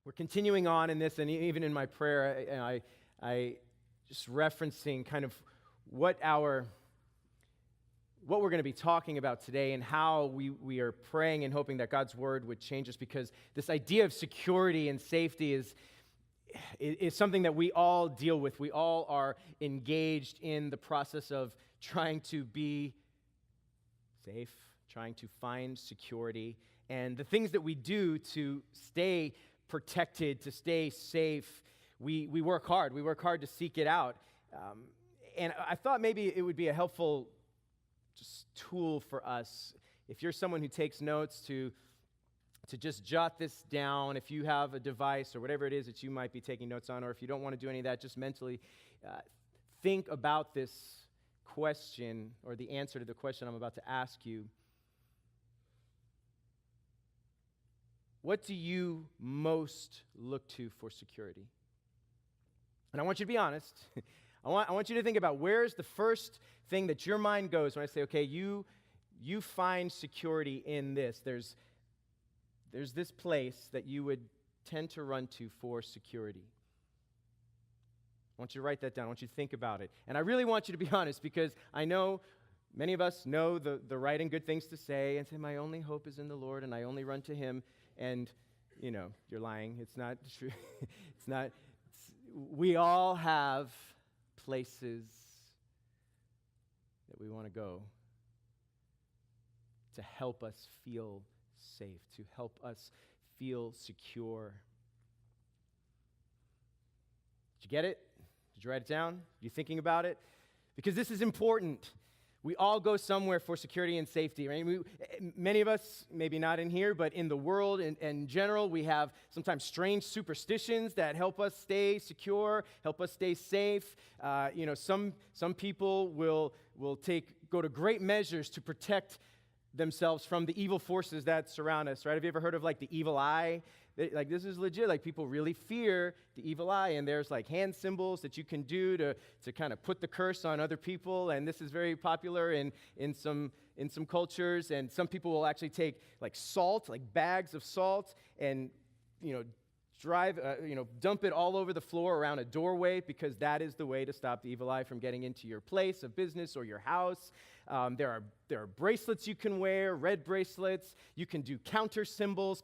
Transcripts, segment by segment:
We're continuing on in this, and even in my prayer, I just referencing kind of what we're going to be talking about today and how we are praying and hoping that God's word would change us, because this idea of security and safety is something that we all deal with. We all are engaged in the process of trying to be safe, trying to find security, and the things that we do to stay protected, to stay safe, we work hard. We work hard to seek it out. And I thought maybe it would be a helpful just tool for us, if you're someone who takes notes, to just jot this down. If you have a device or whatever it is that you might be taking notes on, or if you don't want to do any of that, just mentally think about this question or the answer to the question I'm about to ask you. What do you most look to for security? And I want you to be honest. I want you to think about, where's the first thing that your mind goes when I say, okay, you find security in this. There's this place that you would tend to run to for security. I want you to write that down. I want you to think about it. And I really want you to be honest, because I know many of us know the right and good things to say and say, my only hope is in the Lord and I only run to Him. And, you're lying. It's not true. We all have places that we want to go to help us feel safe, to help us feel secure. Did you get it? Did you write it down? Are you thinking about it? Because this is important. We all go somewhere for security and safety, right? Many of us, maybe not in here, but in the world in general, we have sometimes strange superstitions that help us stay secure, help us stay safe. Some people will go to great measures to protect themselves from the evil forces that surround us, right? Have you ever heard of the evil eye? This is legit. People really fear the evil eye, and there's hand symbols that you can do to kind of put the curse on other people, and this is very popular in some cultures. And some people will actually take salt, bags of salt, and dump it all over the floor around a doorway, because that is the way to stop the evil eye from getting into your place of business or your house. There are bracelets you can wear, red bracelets. You can do counter symbols,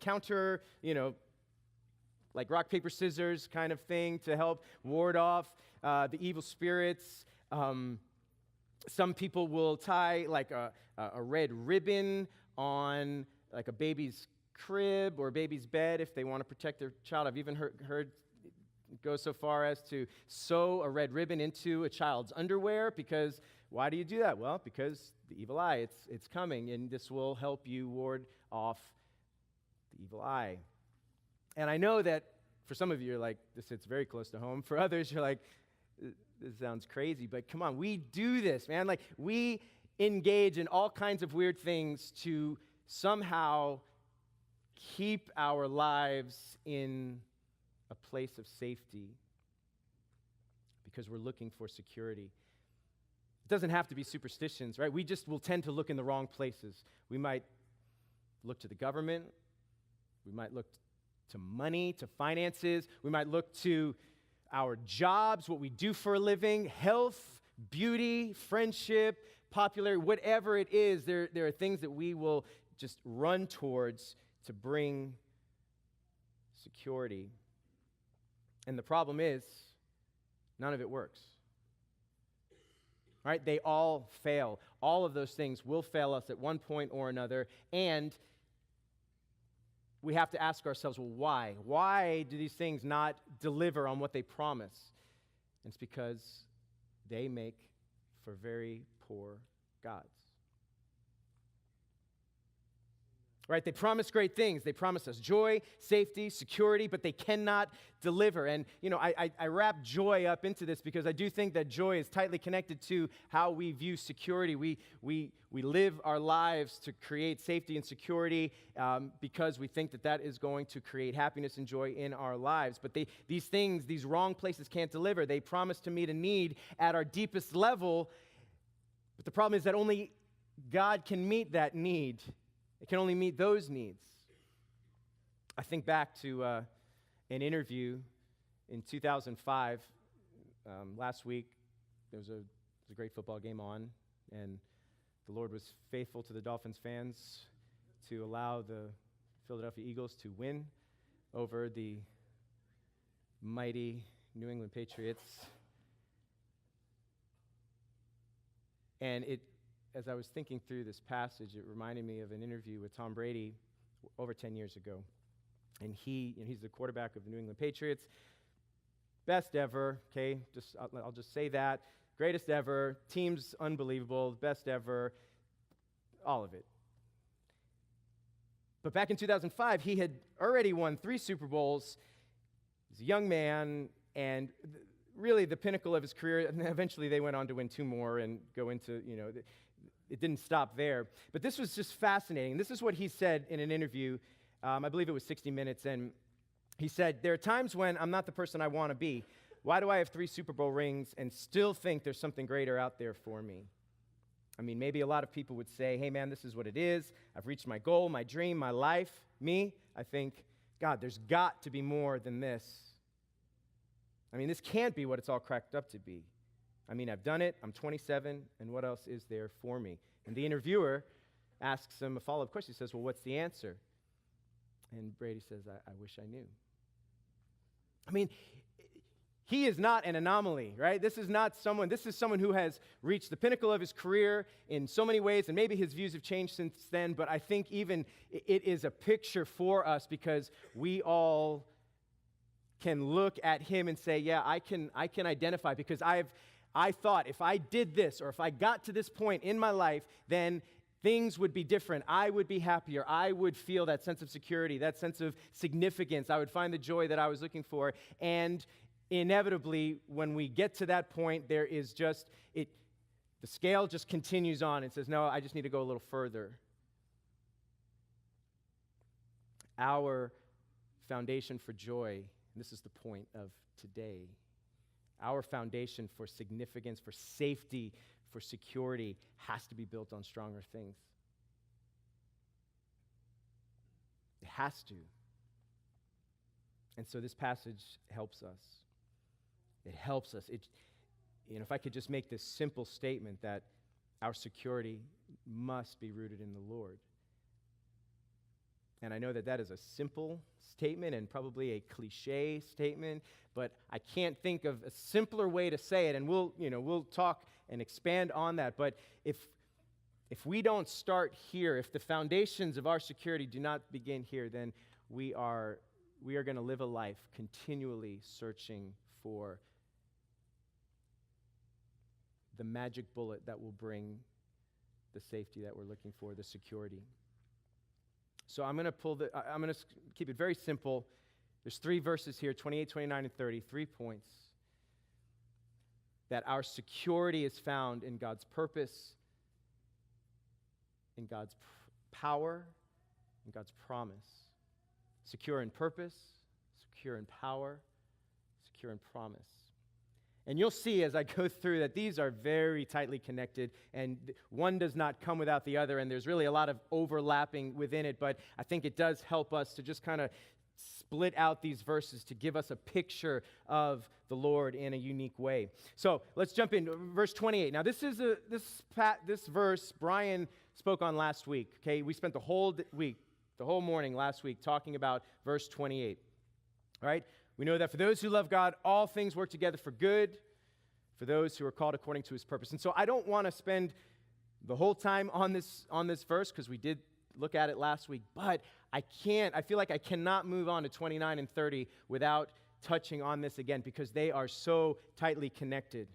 like rock, paper, scissors kind of thing to help ward off the evil spirits. Some people will tie a red ribbon on a baby's crib or baby's bed if they want to protect their child. I've even heard go so far as to sew a red ribbon into a child's underwear, because why do you do that? Well, because the evil eye, it's coming, and this will help you ward off the evil eye. And I know that for some of you, you're like, this hits very close to home. For others, you're like, this sounds crazy, but come on, we do this, man. We engage in all kinds of weird things to somehow keep our lives in a place of safety, because we're looking for security. It doesn't have to be superstitions, right? We just will tend to look in the wrong places. We might look to the government. We might look to money, to finances. We might look to our jobs, what we do for a living, health, beauty, friendship, popularity, whatever it is. There are things that we will just run towards to bring security. And the problem is, none of it works. Right? They all fail. All of those things will fail us at one point or another, and we have to ask ourselves, well, why? Why do these things not deliver on what they promise? And it's because they make for very poor gods. Right? They promise great things. They promise us joy, safety, security, but they cannot deliver. And, I wrap joy up into this because I do think that joy is tightly connected to how we view security. We live our lives to create safety and security because we think that is going to create happiness and joy in our lives. But these wrong places can't deliver. They promise to meet a need at our deepest level, but the problem is that only God can meet that need. It can only meet those needs. I think back to an interview in 2005. Last week, there was a great football game on, and the Lord was faithful to the Dolphins fans to allow the Philadelphia Eagles to win over the mighty New England Patriots. And as I was thinking through this passage, it reminded me of an interview with Tom Brady over 10 years ago. And he's the quarterback of the New England Patriots. Best ever, okay? I'll just say that. Greatest ever. Team's unbelievable. Best ever. All of it. But back in 2005, he had already won 3 Super Bowls. He's a young man, and really the pinnacle of his career. And eventually they went on to win 2 more and go into, it didn't stop there. But this was just fascinating. This is what he said in an interview. I believe it was 60 Minutes, and he said, "There are times when I'm not the person I want to be. Why do I have 3 Super Bowl rings and still think there's something greater out there for me?" I mean, maybe a lot of people would say, "Hey, man, this is what it is. I've reached my goal, my dream, my life." Me, I think, God, there's got to be more than this. I mean, this can't be what it's all cracked up to be. I mean, I've done it. I'm 27, and what else is there for me? And the interviewer asks him a follow-up question. He says, "Well, what's the answer?" And Brady says, I wish I knew. I mean, he is not an anomaly, right? This is someone who has reached the pinnacle of his career in so many ways, and maybe his views have changed since then, but I think even it is a picture for us because we all can look at him and say, yeah, I can identify because I thought if I did this or if I got to this point in my life, then things would be different. I would be happier. I would feel that sense of security, that sense of significance. I would find the joy that I was looking for. And inevitably, when we get to that point, there is just, the scale just continues on and says, no, I just need to go a little further. Our foundation for joy, and this is the point of today, our foundation for significance, for safety, for security has to be built on stronger things. It has to. And so this passage helps us. It helps us. If I could just make this simple statement that our security must be rooted in the Lord. And I know that is a simple statement and probably a cliche statement, but I can't think of a simpler way to say it, and we'll talk and expand on that. But if we don't start here, if the foundations of our security do not begin here, then we are going to live a life continually searching for the magic bullet that will bring the safety that we're looking for, the security. So I'm going to keep it very simple. There's 3 verses here, 28, 29, and 30, 3 points. That our security is found in God's purpose, in God's power, in God's promise. Secure in purpose, secure in power, secure in promise. And you'll see as I go through that these are very tightly connected, and one does not come without the other, and there's really a lot of overlapping within it, but I think it does help us to just kind of split out these verses to give us a picture of the Lord in a unique way. So let's jump in. Verse 28. Now this verse Brian spoke on last week. Okay, we spent the whole morning last week talking about verse 28. All right, we know that for those who love God, all things work together for good, for those who are called according to His purpose. And so I don't want to spend the whole time on this verse because we did look at it last week, but I feel like I cannot move on to 29 and 30 without touching on this again because they are so tightly connected.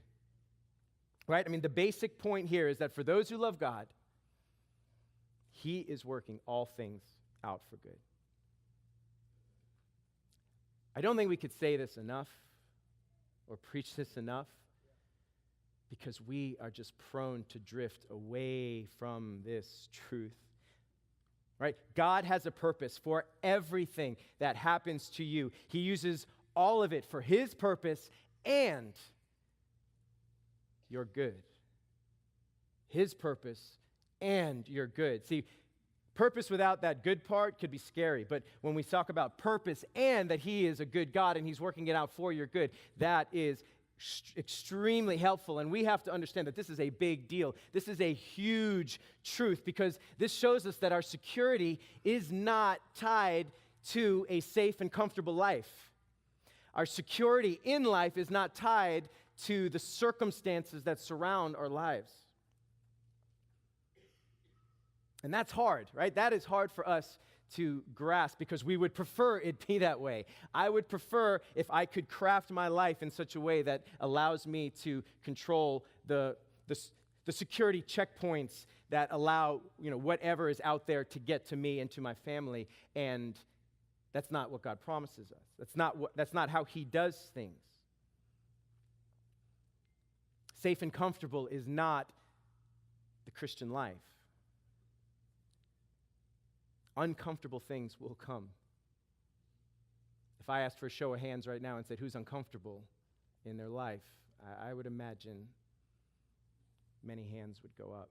Right? I mean, the basic point here is that for those who love God, He is working all things out for good. I don't think we could say this enough or preach this enough because we are just prone to drift away from this truth. Right? God has a purpose for everything that happens to you. He uses all of it for His purpose and your good. His purpose and your good. See, Purpose without that good part could be scary, but when we talk about purpose and that he is a good God and he's working it out for your good, that is extremely helpful. And we have to understand that this is a big deal. This is a huge truth because this shows us that our security is not tied to a safe and comfortable life. Our security in life is not tied to the circumstances that surround our lives. And that's hard, right? That is hard for us to grasp because we would prefer it be that way. I would prefer if I could craft my life in such a way that allows me to control the security checkpoints that allow, whatever is out there to get to me and to my family. And that's not what God promises us. That's not how he does things. Safe and comfortable is not the Christian life. Uncomfortable things will come. If I asked for a show of hands right now and said, who's uncomfortable in their life, I would imagine many hands would go up.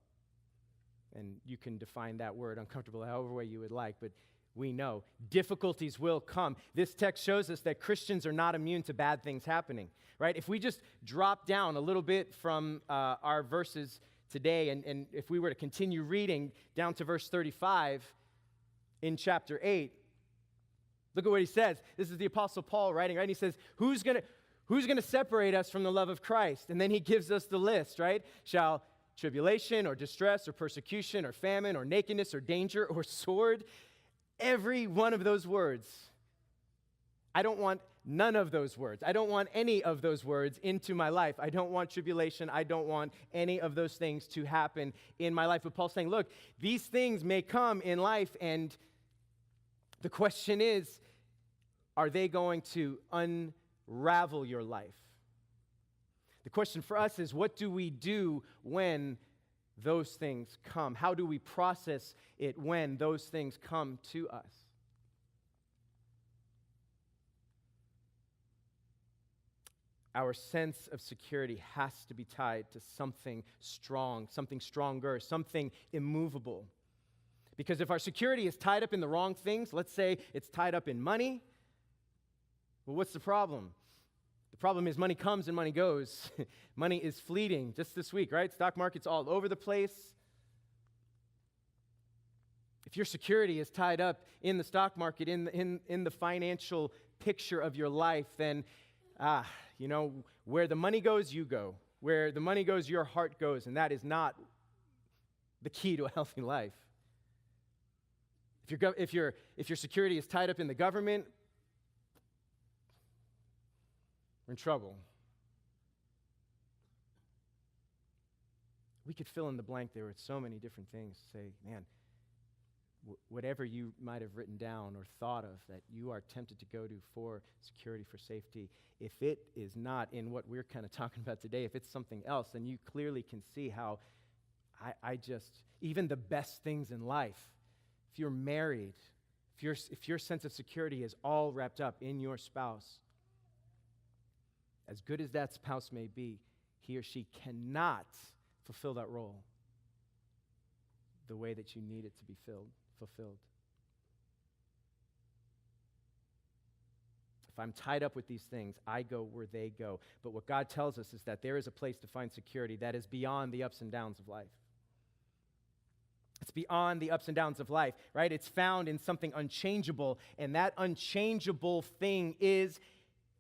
And you can define that word, uncomfortable, however way you would like, but we know difficulties will come. This text shows us that Christians are not immune to bad things happening, right? If we just drop down a little bit from our verses today, and if we were to continue reading down to verse 35, in chapter 8, look at what he says. This is the Apostle Paul writing, right? And he says, who's going to separate us from the love of Christ? And then he gives us the list, right? Shall tribulation or distress or persecution or famine or nakedness or danger or sword? Every one of those words. I don't want none of those words. I don't want any of those words into my life. I don't want tribulation. I don't want any of those things to happen in my life. But Paul's saying, look, these things may come in life, and the question is, are they going to unravel your life? The question for us is, what do we do when those things come? How do we process it when those things come to us? Our sense of security has to be tied to something strong, something stronger, something immovable. Because if our security is tied up in the wrong things, let's say it's tied up in money, well, what's the problem? The problem is money comes and money goes. Money is fleeting. Just this week, right? Stock market's all over the place. If your security is tied up in the stock market, in the financial picture of your life, then, where the money goes, you go. Where the money goes, your heart goes. And that is not the key to a healthy life. If your security is tied up in the government, we're in trouble. We could fill in the blank there with so many different things. Say, man, whatever you might have written down or thought of that you are tempted to go to for security, for safety, if it is not in what we're kind of talking about today, if it's something else, then you clearly can see how even the best things in life, if you're married, if your sense of security is all wrapped up in your spouse, as good as that spouse may be, he or she cannot fulfill that role the way that you need it to be fulfilled. If I'm tied up with these things, I go where they go. But what God tells us is that there is a place to find security that is beyond the ups and downs of life. It's beyond the ups and downs of life, right? It's found in something unchangeable, and that unchangeable thing is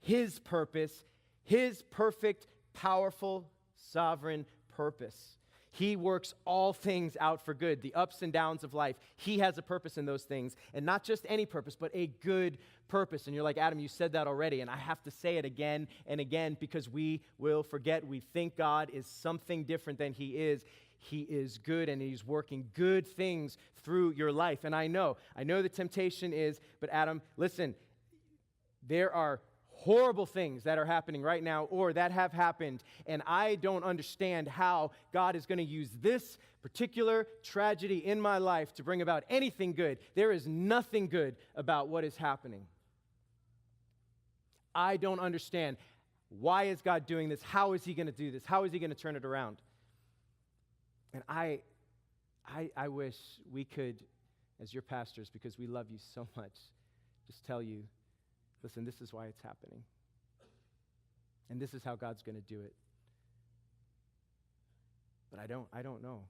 His purpose, His perfect, powerful, sovereign purpose. He works all things out for good, the ups and downs of life. He has a purpose in those things, and not just any purpose, but a good purpose. And you're like, Adam, you said that already, and I have to say it again and again because we will forget. We think God is something different than He is. He is good, and He's working good things through your life. And I know the temptation is, but Adam, listen, there are horrible things that are happening right now or that have happened, and I don't understand how God is going to use this particular tragedy in my life to bring about anything good. There is nothing good about what is happening. I don't understand. Why is God doing this? How is He going to do this? How is He going to turn it around? And I wish we could as your pastors, because we love you so much, just tell you, listen, this is why it's happening. And this is how God's going to do it. But I don't know.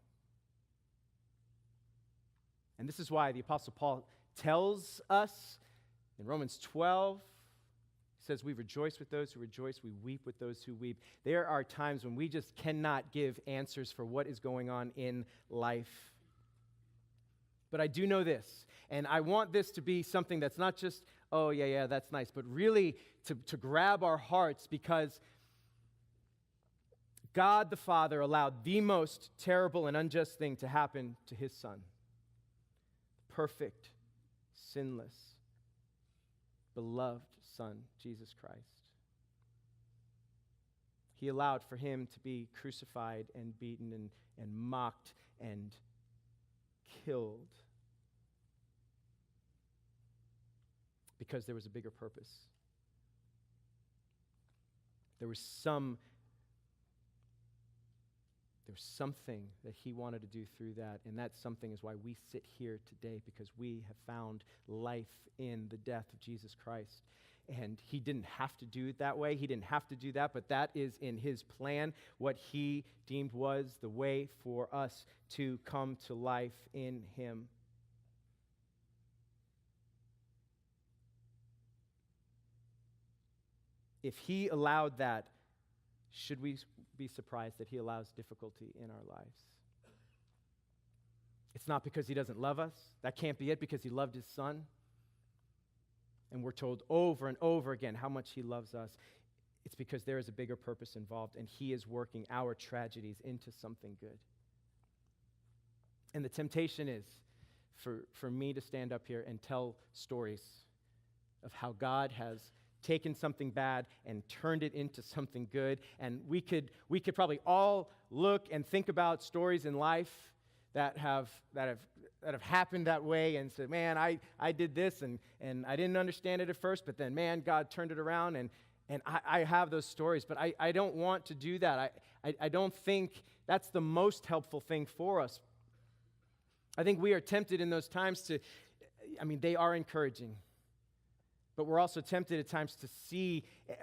And this is why the Apostle Paul tells us in Romans 12, he says, we rejoice with those who rejoice, we weep with those who weep. There are times when we just cannot give answers for what is going on in life. But I do know this, and I want this to be something that's not just, oh, yeah, that's nice, but really to grab our hearts, because God the Father allowed the most terrible and unjust thing to happen to his Son. Perfect, sinless, beloved Son, Jesus Christ. He allowed for him to be crucified and beaten and mocked and killed because there was a bigger purpose. There was something that he wanted to do through that, and that something is why we sit here today, because we have found life in the death of Jesus Christ. And he didn't have to do it that way. He didn't have to do that, but that is in his plan, what he deemed was the way for us to come to life in him. If he allowed that, should we be surprised that he allows difficulty in our lives? It's not because he doesn't love us. That can't be it, because he loved his Son. And we're told over and over again how much he loves us. It's because there is a bigger purpose involved, and he is working our tragedies into something good. And the temptation is for me to stand up here and tell stories of how God has taken something bad and turned it into something good. And we could probably all look and think about stories in life that have happened that way and said, man, I did this and I didn't understand it at first, but then, man, God turned it around, and I have those stories. But I don't want to do that. I don't think that's the most helpful thing for us. I think we are tempted in those times they are encouraging. But we're also tempted at times to see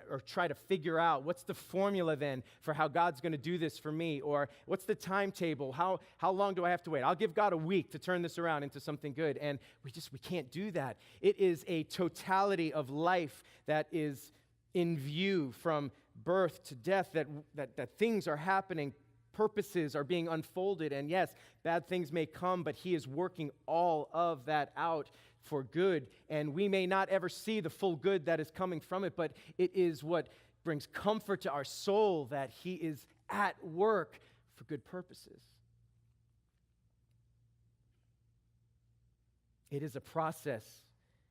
or try to figure out, what's the formula then for how God's going to do this for me? Or what's the timetable? How long do I have to wait? I'll give God a week to turn this around into something good. And we can't do that. It is a totality of life that is in view from birth to death, that things are happening, purposes are being unfolded. And yes, bad things may come, but he is working all of that out for good, and we may not ever see the full good that is coming from it, but it is what brings comfort to our soul that he is at work for good purposes. It is a process.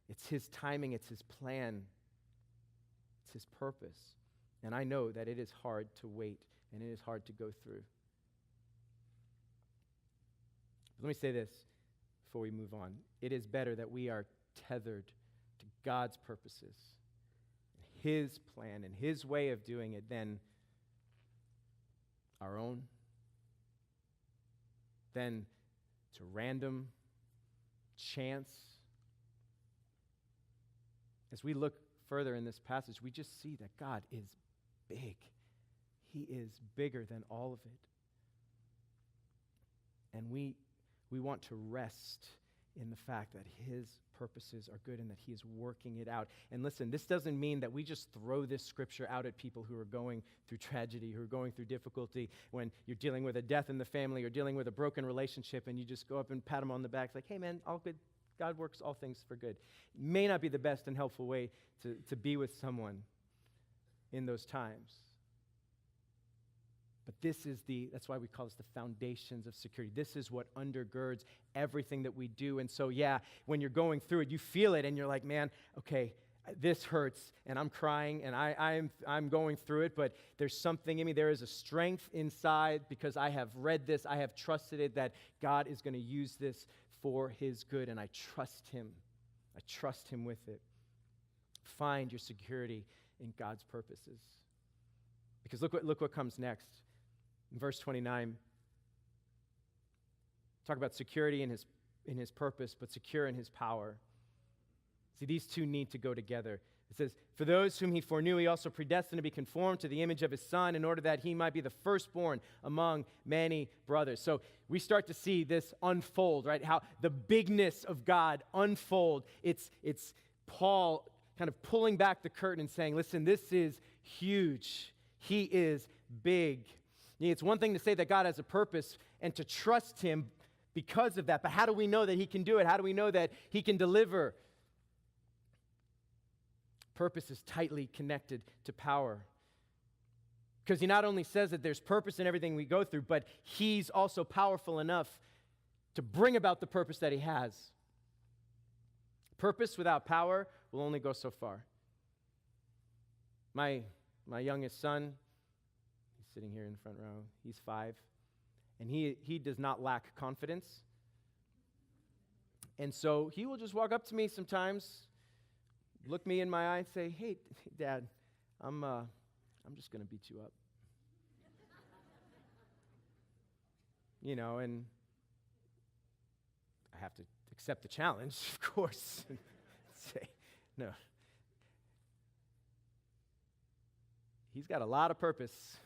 It's his timing. It's his plan. It's his purpose. And I know that it is hard to wait, and it is hard to go through. Let me say this before we move on. It is better that we are tethered to God's purposes, his plan, and his way of doing it than our own, than to random chance. As we look further in this passage, we just see that God is big. He is bigger than all of it. And we want to rest in the fact that his purposes are good and that he is working it out. And listen, this doesn't mean that we just throw this scripture out at people who are going through tragedy, who are going through difficulty, when you're dealing with a death in the family or dealing with a broken relationship, and you just go up and pat them on the back. It's like, hey man, all good. God works all things for good. It may not be the best and helpful way to be with someone in those times. But that's why we call this the foundations of security. This is what undergirds everything that we do. And so, yeah, when you're going through it, you feel it, and you're like, man, okay, this hurts, and I'm crying, and I'm going through it, but there's something in me. There is a strength inside because I have read this, I have trusted it, that God is going to use this for his good, and I trust him. I trust him with it. Find your security in God's purposes. Because look what comes next. In verse 29, talk about security in his in his purpose, but secure in his power. See, these two need to go together. It says, for those whom he foreknew, he also predestined to be conformed to the image of his Son in order that he might be the firstborn among many brothers. So we start to see this unfold, right? How the bigness of God unfold. It's Paul kind of pulling back the curtain and saying, listen, this is huge. He is big. It's one thing to say that God has a purpose and to trust him because of that, but how do we know that he can do it? How do we know that he can deliver? Purpose is tightly connected to power. Because he not only says that there's purpose in everything we go through, but he's also powerful enough to bring about the purpose that he has. Purpose without power will only go so far. My youngest son, he's sitting here in the front row, he's 5, and he does not lack confidence. And so he will just walk up to me sometimes, look me in my eye and say, hey, Dad, I'm just going to beat you up. And I have to accept the challenge, of course, and say, no. He's got a lot of purpose.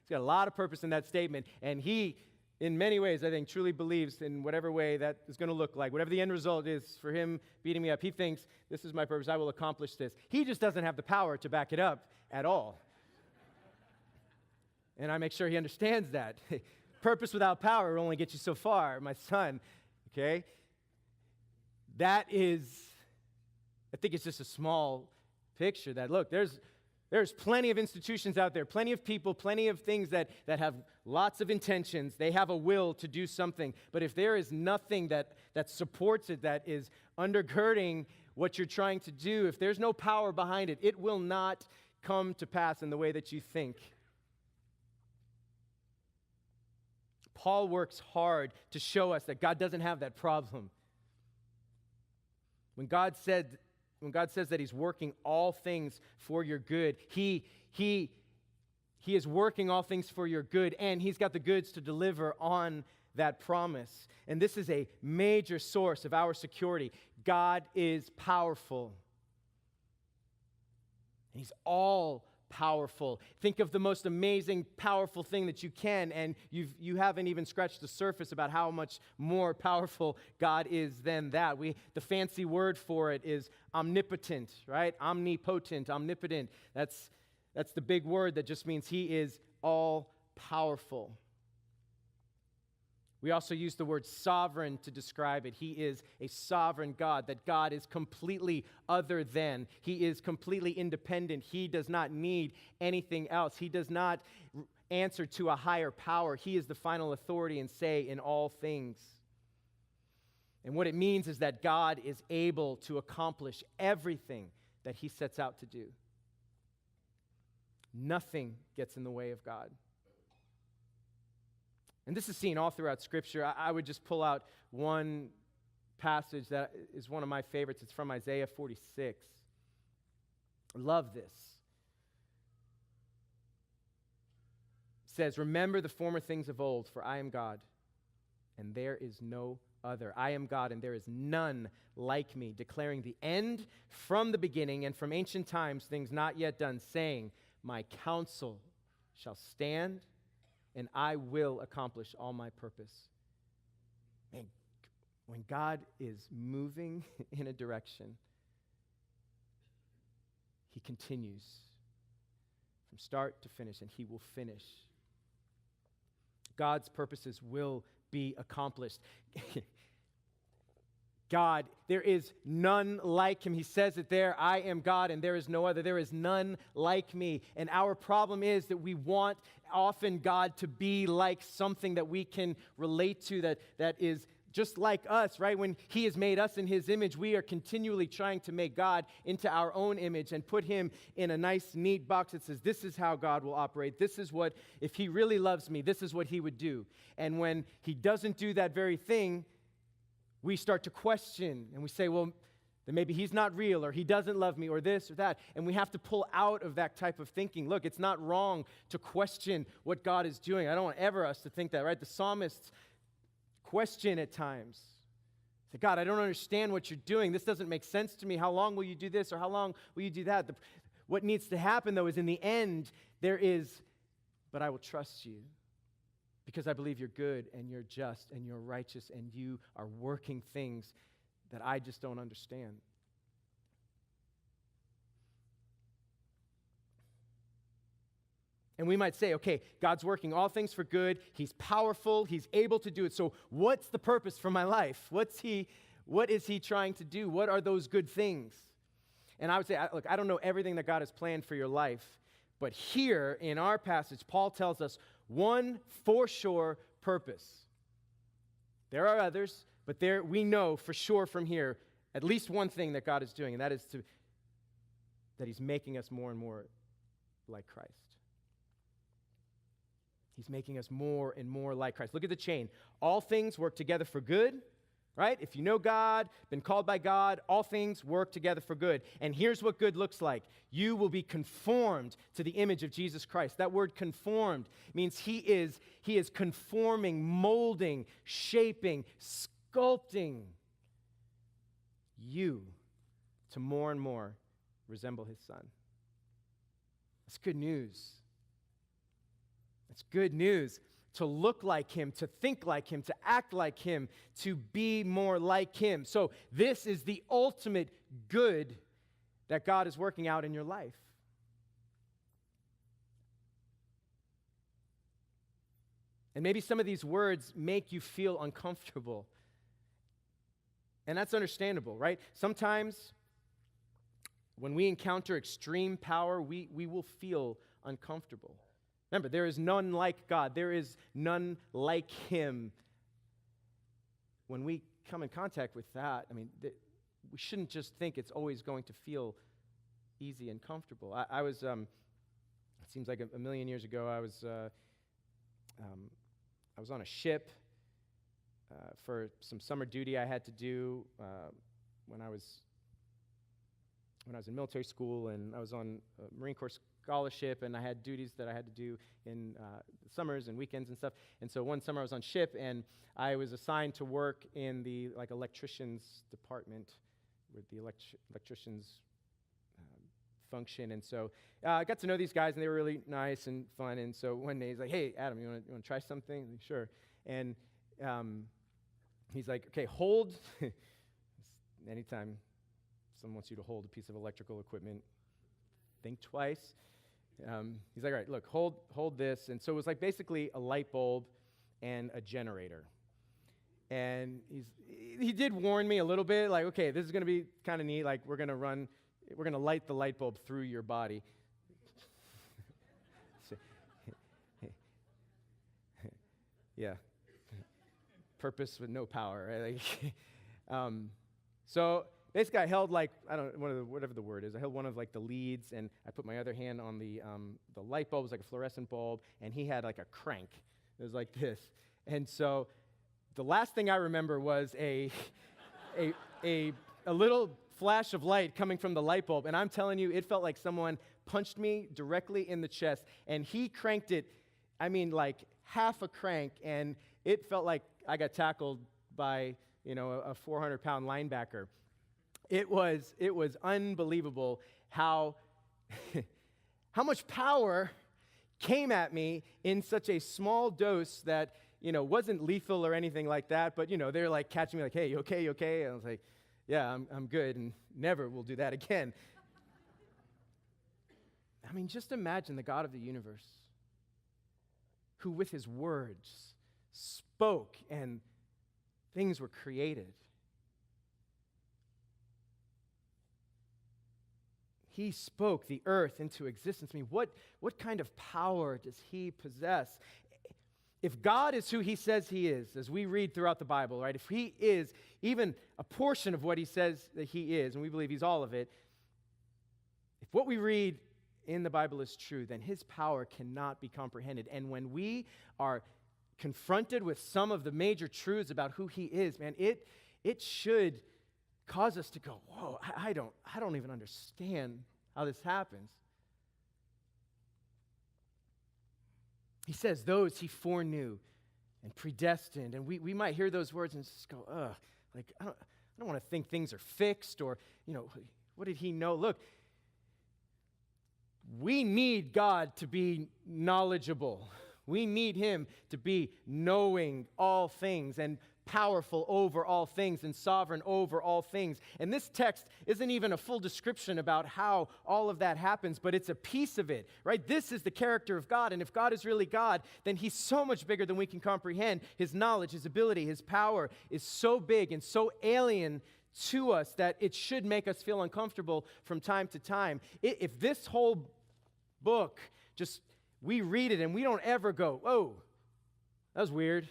He's got a lot of purpose in that statement, and he, in many ways, I think, truly believes in whatever way that is going to look like, whatever the end result is for him beating me up. He thinks, this is my purpose, I will accomplish this. He just doesn't have the power to back it up at all. And I make sure he understands that. Purpose without power will only get you so far, my son, okay? That is, I think it's just a small picture that, look, there's plenty of institutions out there, plenty of people, plenty of things that have lots of intentions. They have a will to do something. But if there is nothing that supports it, that is undergirding what you're trying to do, if there's no power behind it, it will not come to pass in the way that you think. Paul works hard to show us that God doesn't have that problem. When God says that he's working all things for your good, he is working all things for your good, and he's got the goods to deliver on that promise. And this is a major source of our security. God is powerful. And he's all powerful. Think of the most amazing, powerful thing that you can, and you haven't even scratched the surface about how much more powerful God is than that. The fancy word for it is omnipotent, right? Omnipotent, omnipotent. That's the big word that just means he is all powerful. We also use the word sovereign to describe it. He is a sovereign God, that God is completely other than. He is completely independent. He does not need anything else. He does not answer to a higher power. He is the final authority and say in all things. And what it means is that God is able to accomplish everything that he sets out to do. Nothing gets in the way of God. And this is seen all throughout Scripture. I would just pull out one passage that is one of my favorites. It's from Isaiah 46. I love this. It says, remember the former things of old, for I am God, and there is no other. I am God, and there is none like me, declaring the end from the beginning and from ancient times, things not yet done, saying, my counsel shall stand, and I will accomplish all my purpose. Man, when God is moving in a direction, he continues from start to finish, and he will finish. God's purposes will be accomplished. God, there is none like him. He says it there, I am God and there is no other. There is none like me. And our problem is that we want often God to be like something that we can relate to, that is just like us, right? When he has made us in his image, we are continually trying to make God into our own image and put him in a nice, neat box that says, this is how God will operate. This is what, if he really loves me, this is what he would do. And when he doesn't do that very thing, we start to question and we say, well, then maybe he's not real, or he doesn't love me, or this or that. And we have to pull out of that type of thinking. Look, it's not wrong to question what God is doing. I don't want ever us to think that, right? The psalmists question at times. Say, God, I don't understand what you're doing. This doesn't make sense to me. How long will you do this or how long will you do that? What needs to happen, though, is in the end, there is, but I will trust you because I believe you're good and you're just and you're righteous and you are working things that I just don't understand. And we might say, okay, God's working all things for good. He's powerful. He's able to do it. So what's the purpose for my life? What is he trying to do? What are those good things? And I would say, look, I don't know everything that God has planned for your life, but here in our passage, Paul tells us one for sure purpose. There are others, but we know for sure from here at least one thing that God is doing, and that is that he's making us more and more like Christ. He's making us more and more like Christ. Look at the chain. All things work together for good, right? If you know God, been called by God, all things work together for good. And here's what good looks like. You will be conformed to the image of Jesus Christ. That word conformed means he is conforming, molding, shaping, sculpting you to more and more resemble his Son. That's good news. It's good news to look like him, to think like him, to act like him, to be more like him. So this is the ultimate good that God is working out in your life. And maybe some of these words make you feel uncomfortable. And that's understandable, right? Sometimes when we encounter extreme power, we will feel uncomfortable. Remember, there is none like God. There is none like him. When we come in contact with that, we shouldn't just think it's always going to feel easy and comfortable. I was, it seems like a million years ago, I was on a ship for some summer duty I had to do when I was in military school, and I was on a Marine Corps scholarship, and I had duties that I had to do in summers and weekends and stuff. And so one summer I was on ship, and I was assigned to work in the electricians department where the electricians function. And so I got to know these guys, and they were really nice and fun. And so one day he's like, "Hey, Adam, you want to try something?" I'm like, "Sure." And he's like, "Okay, hold." Anytime someone wants you to hold a piece of electrical equipment, think twice. He's like, "All right, look, hold this." And so it was like basically a light bulb and a generator. And he did warn me a little bit, like, "Okay, this is going to be kind of neat. Like, we're going to light the light bulb through your body." Yeah. Purpose with no power, right? So basically, I held whatever the word is. I held one of the leads, and I put my other hand on the light bulb. It was like a fluorescent bulb, and he had like a crank. It was like this. And so the last thing I remember was a little flash of light coming from the light bulb, and I'm telling you, it felt like someone punched me directly in the chest, and he cranked it, like half a crank, and it felt like I got tackled by, a 400-pound linebacker. It was unbelievable how much power came at me in such a small dose that, wasn't lethal or anything like that, but, they're like catching me like, "Hey, you okay, you okay?" And I was like, "Yeah, I'm good, and never will do that again." Just imagine the God of the universe who with his words spoke and things were created. He spoke the earth into existence. What kind of power does he possess? If God is who he says he is, as we read throughout the Bible, right? If he is even a portion of what he says that he is, and we believe he's all of it, if what we read in the Bible is true, then his power cannot be comprehended. And when we are confronted with some of the major truths about who he is, man, it should cause us to go, "Whoa, I don't even understand how this happens." He says those he foreknew and predestined, and we might hear those words and just go, "Ugh, Like, I don't want to think things are fixed or, what did he know? Look, we need God to be knowledgeable. We need him to be knowing all things and powerful over all things and sovereign over all things. And this text isn't even a full description about how all of that happens, but it's a piece of it, right? This is the character of God, and if God is really God, then he's so much bigger than we can comprehend. His knowledge, his ability, his power is so big and so alien to us that it should make us feel uncomfortable from time to time. If this whole book, just we read it and we don't ever go, "Oh, that was weird,"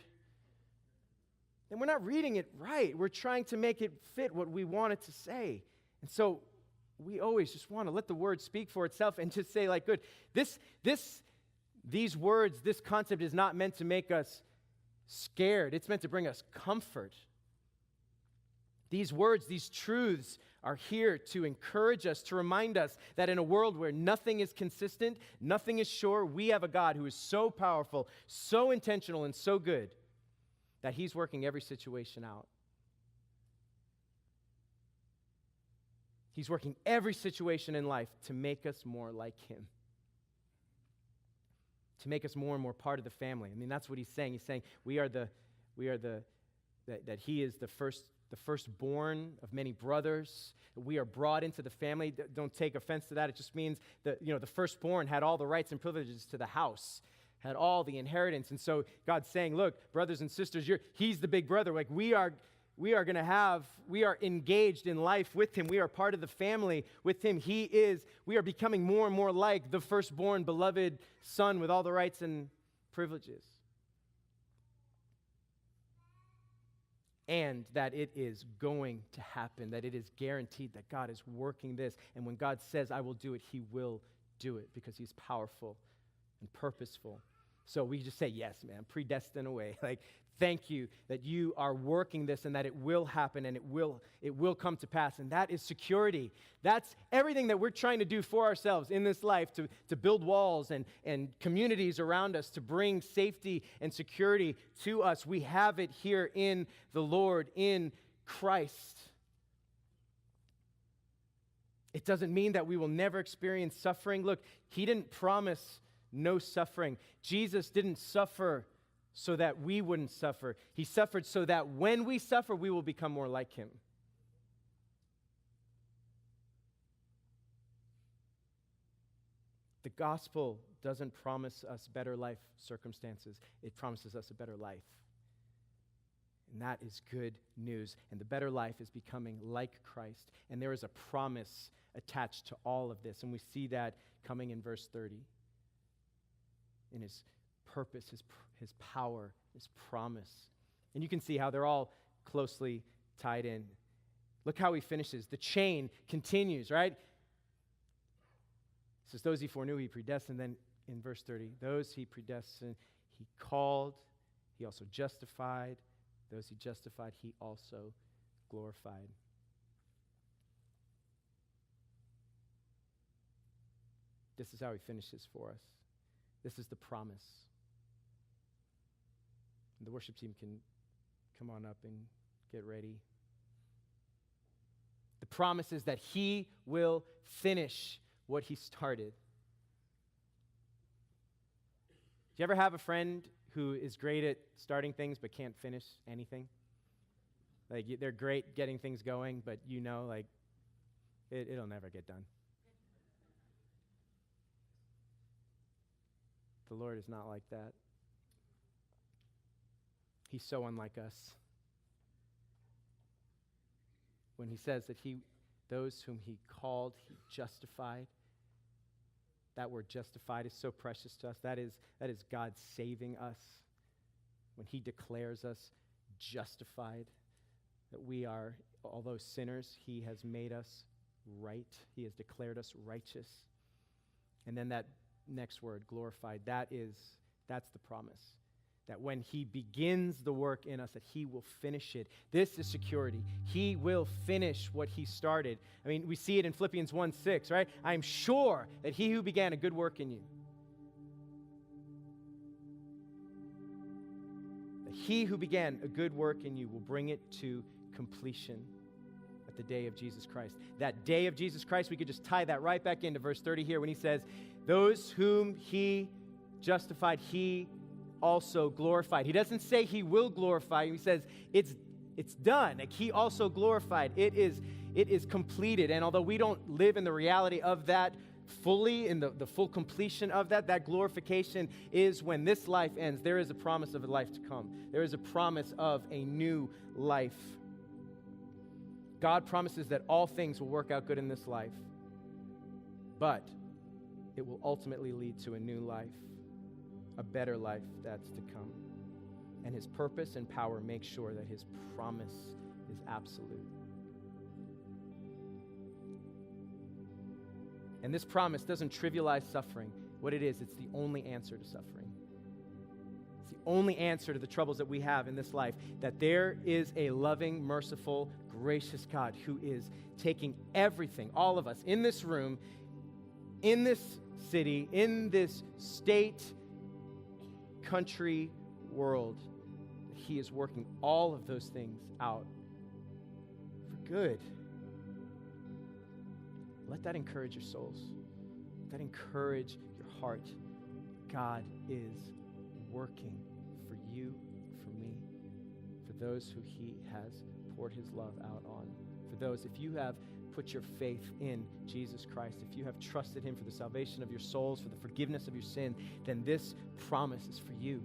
then we're not reading it right. We're trying to make it fit what we want it to say. And so we always just want to let the word speak for itself and just say, like, good, these words, this concept is not meant to make us scared. It's meant to bring us comfort. These words, these truths are here to encourage us, to remind us that in a world where nothing is consistent, nothing is sure, we have a God who is so powerful, so intentional, and so good that he's working every situation out. He's working every situation in life to make us more like him, to make us more and more part of the family. I mean, that's what he's saying. He's saying that he is the firstborn of many brothers. We are brought into the family. Don't take offense to that. It just means that, the firstborn had all the rights and privileges to the house, had all the inheritance. And so God's saying, look, brothers and sisters, he's the big brother. Like we are engaged in life with him. We are part of the family with him. We are becoming more and more like the firstborn beloved son with all the rights and privileges. And that it is going to happen, that it is guaranteed that God is working this. And when God says, I will do it, he will do it because he's powerful and purposeful. So we just say, yes, man, predestined away. Like, thank you that you are working this and that it will happen and it will come to pass. And that is security. That's everything that we're trying to do for ourselves in this life, to build walls and communities around us, to bring safety and security to us. We have it here in the Lord, in Christ. It doesn't mean that we will never experience suffering. Look, he didn't promise no suffering. Jesus didn't suffer so that we wouldn't suffer. He suffered so that when we suffer, we will become more like him. The gospel doesn't promise us better life circumstances. It promises us a better life. And that is good news. And the better life is becoming like Christ. And there is a promise attached to all of this. And we see that coming in verse 30. In his purpose, his power, his promise. And you can see how they're all closely tied in. Look how he finishes. The chain continues, right? It says, those he foreknew, he predestined. Then in verse 30, those he predestined, he called, he also justified. Those he justified, he also glorified. This is how he finishes for us. This is the promise. The worship team can come on up and get ready. The promise is that he will finish what he started. Do you ever have a friend who is great at starting things but can't finish anything? Like, they're great getting things going, but it'll never get done. The Lord is not like that. He's so unlike us. When he says that those whom he called, he justified. That word justified is so precious to us. That is God saving us. When he declares us justified, that we are, although sinners, he has made us right. He has declared us righteous. And then that next word, glorified, that's the promise. That when he begins the work in us, that he will finish it. This is security. He will finish what he started. I mean, we see it in Philippians 1:6, right? I am sure that he who began a good work in you, that he who began a good work in you will bring it to completion at the day of Jesus Christ. That day of Jesus Christ, we could just tie that right back into verse 30 here when he says, those whom he justified, he also glorified. He doesn't say he will glorify. He says it's done. Like he also glorified. It is completed. And although we don't live in the reality of that fully, in the full completion of that glorification is when this life ends. There is a promise of a life to come. There is a promise of a new life. God promises that all things will work out good in this life, but it will ultimately lead to a new life, a better life that's to come. And his purpose and power make sure that his promise is absolute. And this promise doesn't trivialize suffering. What it is, it's the only answer to suffering. It's the only answer to the troubles that we have in this life, that there is a loving, merciful, gracious God who is taking everything, all of us in this room, in this city, in this state, country, world. He is working all of those things out for good. Let that encourage your souls. Let that encourage your heart. God is working for you, for me, for those who he has poured his love out on. For those, if you have put your faith in Jesus Christ, if you have trusted him for the salvation of your souls, for the forgiveness of your sin, then this promise is for you.